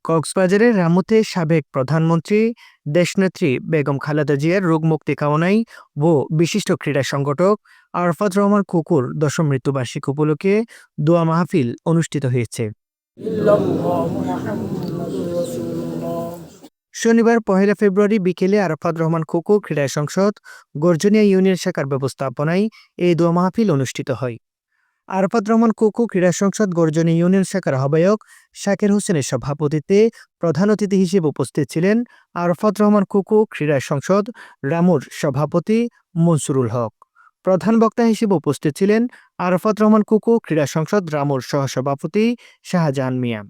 কক্সবাজারের রামুতে সাবেক প্রধানমন্ত্রী দেশনেত্রী বেগম খালেদা জিয়ার রোগমুক্তি কামনায় ও বিশিষ্ট ক্রীড়া সংগঠক আরাফাত রহমান কুকুর দশম মৃত্যুবার্ষিকী উপলক্ষে দোয়া মাহফিল অনুষ্ঠিত হয়েছে। শনিবার ১ ফেব্রুয়ারি বিকেলে আরাফাত রহমান কুকু ক্রীড়া সংসদ গর্জনিয়া ইউনিয়ন শাখার ব্যবস্থাপনায় এই দোয়া মাহফিল অনুষ্ঠিত হয়। আরাফাত রহমান কুকু ক্রীড়া সংসদ গর্জনিয়া ইউনিয়ন শাখার আহ্বায়ক শাকির হোসেনের সভাপতিত্বে প্রধান অতিথি হিসেবে উপস্থিত ছিলেন আরাফাত রহমান কুকু ক্রীড়া সংসদ রামুর সভাপতি মনসুরুল হক। প্রধান বক্তা হিসেবে উপস্থিত ছিলেন আরাফাত রহমান কুকু ক্রীড়া সংসদ রামুর সহসভাপতি শাহজাহান মিয়া।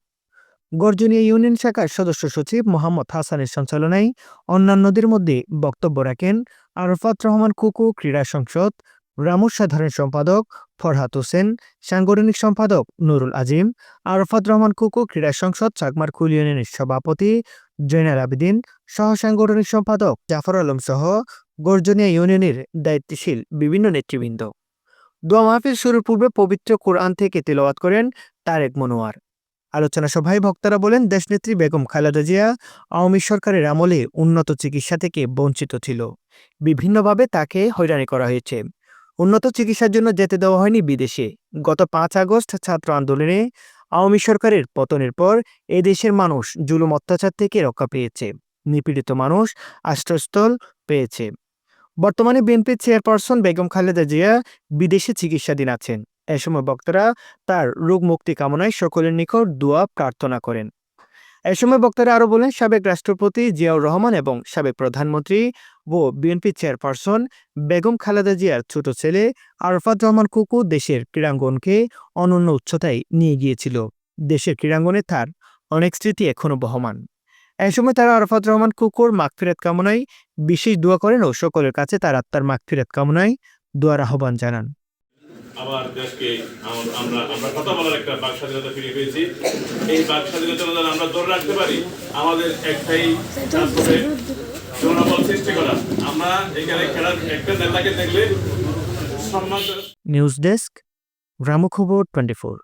গর্জনিয়া ইউনিয়ন শাখার সদস্য সচিব মোহাম্মদ হাসানের সঞ্চালনায় অন্যান্যদের মধ্যে বক্তব্য রাখেন আরাফাত রহমান কুকু ক্রীড়া সংসদ রামুর সাধারণ সম্পাদক ফরহাদ হোসেন, সাংগঠনিক সম্পাদক নুরুল আজিম, আরাফাত রহমান কুকু ক্রীড়া সংসদ চাকমারকুল ইউনিয়নের সভাপতি জয়নাল আবেদিন, সহ সাংগঠনিক সম্পাদক জাফর আলম সহ গর্জনিয়া ইউনিয়নের দায়িত্বশীল বিভিন্ন নেতৃবৃন্দ। দোয়া মাহফিল শুরুর পূর্বে পবিত্র কোরআন থেকে তিলাওয়াত করেন তারেক মনোয়ার। আলোচনা সভায় বক্তারা বলেন, দেশনেত্রী বেগম খালেদা জিয়া আওয়ামী সরকারের আমলে উন্নত চিকিৎসা থেকে বঞ্চিত ছিল। বিভিন্নভাবে তাকে হয়রানি করা হয়েছে। উন্নত চিকিৎসার জন্য যেতে দেওয়া হয়নি বিদেশে। গত ৫ আগস্ট ছাত্র আন্দোলনে আওয়ামী সরকারের পতনের পর এ দেশের মানুষ জুলুম অত্যাচার থেকে রক্ষা পেয়েছে। নিপীড়িত মানুষ আশ্রয়স্থল পেয়েছে। বর্তমানে বিএনপির চেয়ারপারসন বেগম খালেদা জিয়া বিদেশে চিকিৎসাধীন আছেন। এ সময় বক্তারা তার রোগ মুক্তি কামনায় সকলের নিকট দোয়া প্রার্থনা করেন। এ সময় বক্তারা আরও বলেন, সাবেক রাষ্ট্রপতি জিয়াউর রহমান এবং সাবেক প্রধানমন্ত্রী ও বিএনপি চেয়ারপারসন বেগম খালেদা জিয়ার ছোট ছেলে আরাফাত রহমান কুকু দেশের ক্রীড়াঙ্গনকে অনন্য উচ্চতায় নিয়ে গিয়েছিল। দেশের ক্রীড়াঙ্গনে তার অনেক স্মৃতি এখনো বহমান। এ সময় তারা আরাফাত রহমান কুকুর মাগফিরাত কামনায় বিশেষ দোয়া করেন ও সকলের কাছে তার আত্মার মাগফিরাত কামনায় দোয়ার আহ্বান জানান। আবার দেশকে আমরা কথা বলার একটা বাক স্বাধীনতা ফিরে পেয়েছি। এই বাক স্বাধীনতা আমরা ধরে রাখতে পারি, আমাদের একটাই জনবল সৃষ্টি করা। আমরা এখানে খেলার একটা নেতাকে দেখলে সম্মান। News desk, গ্রামখবর 24।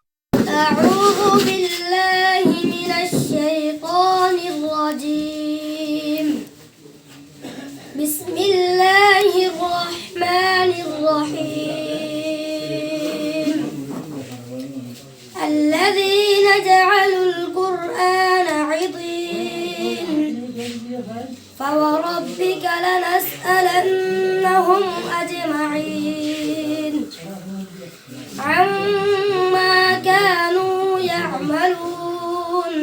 أعوذ بالله من الشيطان الرجيم. بسم الله الرحمن الرحيم. الذين جعلوا القرآن عضين فوربك لنسألنهم أجمعين عما كانوا يعملون